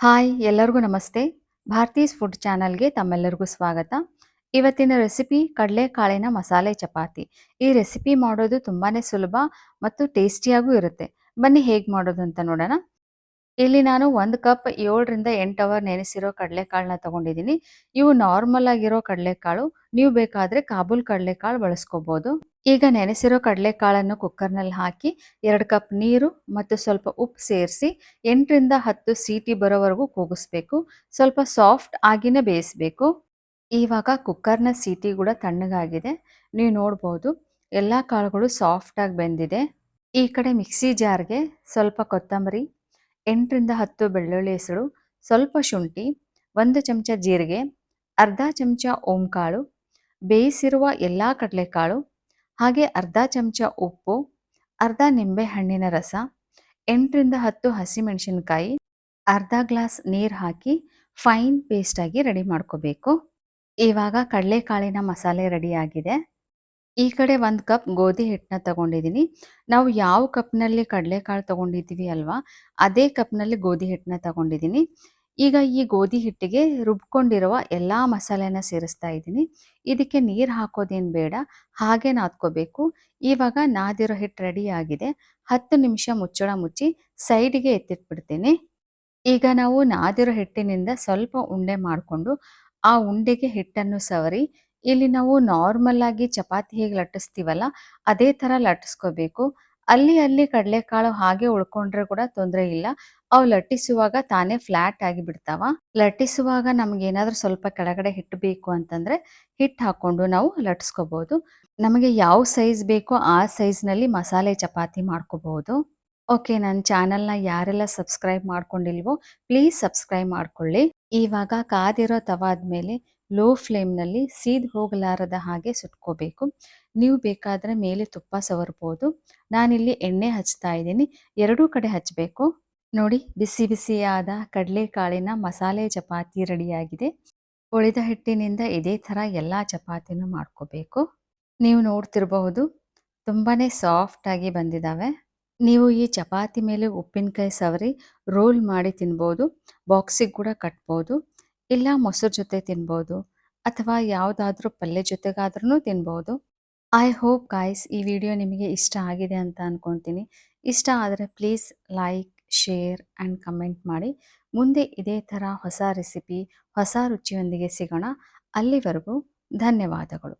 Hi ಎಲ್ಲರಿಗೂ ನಮಸ್ತೆ. ಭಾರತೀಸ್ food ಚಾನಲ್‌ಗೆ ತಮ್ಮೆಲ್ಲರಿಗೂ ಸ್ವಾಗತ. ಇವತ್ತಿನ ರೆಸಿಪಿ ಕಡಲೆಕಾಳಿನ ಮಸಾಲೆ ಚಪಾತಿ. ಈ ರೆಸಿಪಿ ಮಾಡೋದು ತುಂಬಾನೇ ಸುಲಭ ಮತ್ತು ಟೇಸ್ಟಿಯಾಗೂ ಇರುತ್ತೆ. ಬನ್ನಿ ಹೇಗೆ ಮಾಡೋದು ಅಂತ ನೋಡೋಣ. ಇಲ್ಲಿ ನಾನು 1 ಕಪ್ 7ರಿಂದ 8 ಅವರ್ ನೆನೆಸಿರೋ ಕಡಲೆಕಾಳನ್ನ ತಗೊಂಡಿದ್ದೀನಿ. ಇವು ನಾರ್ಮಲ್ ಆಗಿರೋ ಕಡಲೆಕಾಳು. ನೀವು ಬೇಕಾದ್ರೆ ಕಾಬೂಲ್ ಕಡಲೆಕಾಳು ಬಳಸ್ಕೋಬಹುದು. ಈಗ ನೆನೆಸಿರೋ ಕಡಲೆಕಾಳನ್ನು ಕುಕ್ಕರ್‌ನಲ್ಲಿ ಹಾಕಿ 2 ಕಪ್ ನೀರು ಮತ್ತು ಸ್ವಲ್ಪ ಉಪ್ಪು ಸೇರಿಸಿ 8ರಿಂದ 10 ಸೀಟಿ ಬರೋವರೆಗೂ ಕೂಗಿಸ್ಬೇಕು. ಸ್ವಲ್ಪ ಸಾಫ್ಟ್ ಆಗಿನೇ ಬೇಯಿಸಬೇಕು. ಇವಾಗ ಕುಕ್ಕರ್‌ನ ಸೀಟಿ ಕೂಡ ತಣ್ಣಗಾಗಿದೆ. ನೀವು ನೋಡ್ಬೋದು ಎಲ್ಲ ಕಾಳುಗಳು ಸಾಫ್ಟಾಗಿ ಬೆಂದಿದೆ. ಈ ಕಡೆ ಮಿಕ್ಸಿ ಜಾರ್‌ಗೆ ಸ್ವಲ್ಪ ಕೊತ್ತಂಬರಿ, 8ರಿಂದ 10 ಬೆಳ್ಳುಳ್ಳಿ ಹೆಸಳು, ಸ್ವಲ್ಪ ಶುಂಠಿ, 1 ಚಮಚ ಜೀರಿಗೆ, ಅರ್ಧ ಚಮಚ ಓಂಕಾಳು, ಬೇಯಿಸಿರುವ ಎಲ್ಲ ಕಡಲೆಕಾಳು, ಹಾಗೆ ಅರ್ಧ ಚಮಚ ಉಪ್ಪು, ಅರ್ಧ ನಿಂಬೆ ಹಣ್ಣಿನ ರಸ, 8ರಿಂದ 10 ಹಸಿಮೆಣಸಿನಕಾಯಿ, ಅರ್ಧ ಗ್ಲಾಸ್ ನೀರು ಹಾಕಿ ಫೈನ್ ಪೇಸ್ಟ್ ಆಗಿ ರೆಡಿ ಮಾಡ್ಕೋಬೇಕು. ಇವಾಗ ಕಡಲೆಕಾಳಿನ ಮಸಾಲೆ ರೆಡಿಯಾಗಿದೆ. ಈ ಕಡೆ 1 ಕಪ್ ಗೋಧಿ ಹಿಟ್ಟನ್ನ ತಗೊಂಡಿದ್ದೀನಿ. ನಾವು ಯಾವ ಕಪ್‌ನಲ್ಲಿ ಕಡಲೆಕಾಳು ತಗೊಂಡಿದ್ದೀವಿ ಅಲ್ವಾ, ಅದೇ ಕಪ್‌ನಲ್ಲಿ ಗೋಧಿ ಹಿಟ್ಟನ್ನ ತಗೊಂಡಿದ್ದೀನಿ. ಈಗ ಈ ಗೋಧಿ ಹಿಟ್ಟಿಗೆ ರುಬ್ಕೊಂಡಿರುವ ಎಲ್ಲ ಮಸಾಲೆನ ಸೇರಿಸ್ತಾ ಇದ್ದೀನಿ. ಇದಕ್ಕೆ ನೀರು ಹಾಕೋದೇನು ಬೇಡ, ಹಾಗೆ ನಾದ್ಕೋಬೇಕು. ಇವಾಗ ನಾದಿರೋ ಹಿಟ್ಟು ರೆಡಿಯಾಗಿದೆ. 10 ನಿಮಿಷ ಮುಚ್ಚಳ ಮುಚ್ಚಿ ಸೈಡಿಗೆ ಎತ್ತಿಟ್ಬಿಡ್ತೀನಿ. ಈಗ ನಾವು ನಾದಿರೋ ಹಿಟ್ಟಿನಿಂದ ಸ್ವಲ್ಪ ಉಂಡೆ ಮಾಡಿಕೊಂಡು ಆ ಉಂಡೆಗೆ ಹಿಟ್ಟನ್ನು ಸವರಿ ಇಲ್ಲಿ ನಾವು ನಾರ್ಮಲ್ ಆಗಿ ಚಪಾತಿ ಹೇಗೆ ಲಟ್ಟಿಸ್ತೀವಲ್ಲ ಅದೇ ಥರ ಲಟ್ಟಿಸ್ಕೋಬೇಕು. ಅಲ್ಲಿ ಅಲ್ಲಿ ಕಡಲೆಕಾಳು ಹಾಗೆ ಉಳ್ಕೊಂಡ್ರೆ ಕೂಡ ತೊಂದರೆ ಇಲ್ಲ. ಅವು ಲಟ್ಟಿಸುವಾಗ ತಾನೇ ಫ್ಲಾಟ್ ಆಗಿ ಬಿಡ್ತಾವ. ಲಟ್ಟಿಸುವಾಗ ನಮಗೇನಾದ್ರೂ ಸ್ವಲ್ಪ ಕೆಳಗಡೆ ಹಿಟ್ಟು ಬೇಕು ಅಂತಂದ್ರೆ ಹಿಟ್ಟು ಹಾಕ್ಕೊಂಡು ನಾವು ಲಟ್ಟಿಸ್ಕೋಬಹುದು. ನಮಗೆ ಯಾವ ಸೈಜ್ ಬೇಕೋ ಆ ಸೈಜ್ನಲ್ಲಿ ಮಸಾಲೆ ಚಪಾತಿ ಮಾಡ್ಕೋಬಹುದು. ಓಕೆ, ನನ್ನ ಚಾನಲ್‌ನ ಯಾರೆಲ್ಲ ಸಬ್ಸ್ಕ್ರೈಬ್ ಮಾಡ್ಕೊಂಡಿಲ್ವೋ ಪ್ಲೀಸ್ ಸಬ್ಸ್ಕ್ರೈಬ್ ಮಾಡ್ಕೊಳ್ಳಿ. ಇವಾಗ ಕಾದಿರೋ ತವಾದ ಮೇಲೆ ಲೋ ಫ್ಲೇಮ್‌ನಲ್ಲಿ ಸೀದ್ ಹೋಗಲಾರದ ಹಾಗೆ ಸುಟ್ಕೋಬೇಕು. ನೀವು ಬೇಕಾದರೆ ಮೇಲೆ ತುಪ್ಪ ಸವರ್ಬೋದು. ನಾನಿಲ್ಲಿ ಎಣ್ಣೆ ಹಚ್ತಾ ಇದ್ದೀನಿ. ಎರಡೂ ಕಡೆ ಹಚ್ಚಬೇಕು. ನೋಡಿ, ಬಿಸಿ ಬಿಸಿಯಾದ ಕಡಲೆಕಾಳಿನ ಮಸಾಲೆ ಚಪಾತಿ ರೆಡಿಯಾಗಿದೆ. ಉಳಿದ ಹಿಟ್ಟಿನಿಂದ ಇದೇ ಥರ ಎಲ್ಲ ಚಪಾತಿನೂ ಮಾಡ್ಕೋಬೇಕು. ನೀವು ನೋಡ್ತಿರಬಹುದು ತುಂಬಾನೇ ಸಾಫ್ಟಾಗಿ ಬಂದಿದ್ದಾವೆ. ನೀವು ಈ ಚಪಾತಿ ಮೇಲೆ ಉಪ್ಪಿನಕಾಯಿ ಸವರಿ ರೋಲ್ ಮಾಡಿ ತಿನ್ಬೋದು. ಬಾಕ್ಸಿಗೆ ಕೂಡ ಕಟ್ಬೋದು. ಇಲ್ಲ ಮೊಸರು ಜೊತೆ ತಿನ್ಬೋದು ಅಥವಾ ಯಾವುದಾದ್ರೂ ಪಲ್ಯ ಜೊತೆಗಾದ್ರೂ ತಿನ್ಬೋದು. ಐ ಹೋಪ್ ಗಾಯ್ಸ್ ಈ ವಿಡಿಯೋ ನಿಮಗೆ ಇಷ್ಟ ಆಗಿದೆ ಅಂತ ಅನ್ಕೊತೀನಿ. ಇಷ್ಟ ಆದರೆ please like, share and comment ಮಾಡಿ. ಮುಂದೆ ಇದೇ ಥರ ಹೊಸ ರೆಸಿಪಿ, ಹೊಸ ರುಚಿಯೊಂದಿಗೆ ಸಿಗೋಣ. ಅಲ್ಲಿವರೆಗೂ ಧನ್ಯವಾದಗಳು.